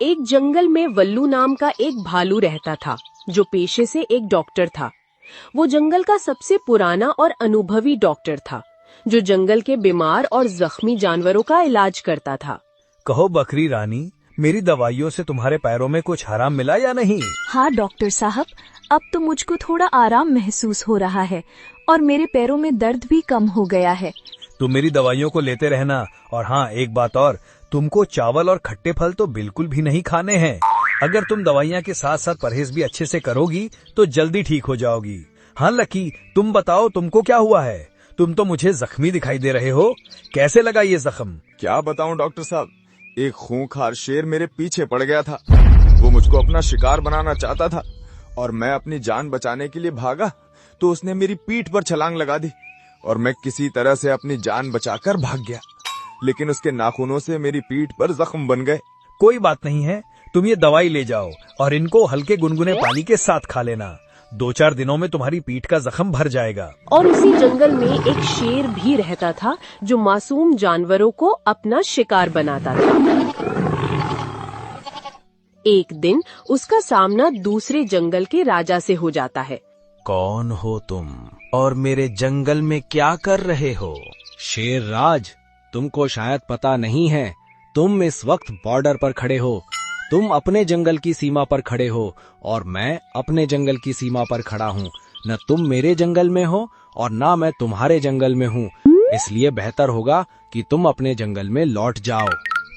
एक जंगल में वल्लू नाम का एक भालू रहता था, जो पेशे से एक डॉक्टर था। वो जंगल का सबसे पुराना और अनुभवी डॉक्टर था, जो जंगल के बीमार और जख्मी जानवरों का इलाज करता था। कहो बकरी रानी, मेरी दवाइयों से तुम्हारे पैरों में कुछ आराम मिला या नहीं? हाँ डॉक्टर साहब, अब तो मुझको थोड़ा आराम महसूस हो रहा है और मेरे पैरों में दर्द भी कम हो गया है। तुम मेरी दवाइयों को लेते रहना। और हाँ, एक बात और, तुमको चावल और खट्टे फल तो बिल्कुल भी नहीं खाने हैं। अगर तुम दवाइयाँ के साथ साथ परहेज भी अच्छे से करोगी तो जल्दी ठीक हो जाओगी। हाँ लकी, तुम बताओ तुमको क्या हुआ है? तुम तो मुझे जख्मी दिखाई दे रहे हो। कैसे लगा ये जख्म? क्या बताऊं डॉक्टर साहब, एक खूंखार शेर मेरे पीछे पड़ गया था। वो मुझको अपना शिकार बनाना चाहता था और मैं अपनी जान बचाने के लिए भागा तो उसने मेरी पीठ पर छलांग लगा दी और मैं किसी तरह से अपनी जान बचाकर भाग गया, लेकिन उसके नाखूनों से मेरी पीठ पर जख्म बन गए। कोई बात नहीं है, तुम ये दवाई ले जाओ और इनको हल्के गुनगुने पानी के साथ खा लेना। 2-4 दिनों में तुम्हारी पीठ का जख्म भर जाएगा। और उसी जंगल में एक शेर भी रहता था, जो मासूम जानवरों को अपना शिकार बनाता था। एक दिन उसका सामना दूसरे जंगल के राजा से हो जाता है। कौन हो तुम और मेरे जंगल में क्या कर रहे हो? शेर राज, तुमको शायद पता नहीं है, तुम इस वक्त बॉर्डर पर खड़े हो। तुम अपने जंगल की सीमा पर खड़े हो और मैं अपने जंगल की सीमा पर खड़ा हूँ। न तुम मेरे जंगल में हो और न मैं तुम्हारे जंगल में हूँ, इसलिए बेहतर होगा कि तुम अपने जंगल में लौट जाओ।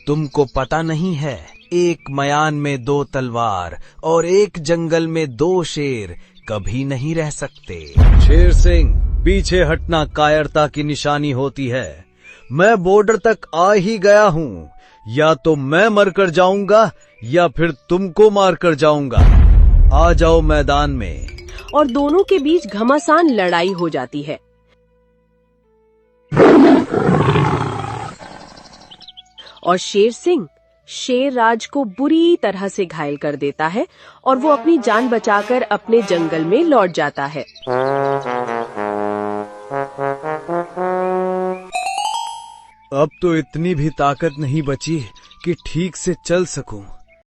तुमको पता नहीं है, एक मयान में 2 तलवार और एक जंगल में 2 शेर कभी नहीं रह सकते। शेर सिंह, पीछे हटना कायरता की निशानी होती है। मैं बॉर्डर तक आ ही गया हूँ, या तो मैं मरकर जाऊंगा या फिर तुमको मारकर जाऊंगा। आ जाओ मैदान में। और दोनों के बीच घमासान लड़ाई हो जाती है। और शेर सिंह शेर राज को बुरी तरह से घायल कर देता है और वो अपनी जान बचाकर अपने जंगल में लौट जाता है। अब तो इतनी भी ताकत नहीं बची कि ठीक से चल सकूं।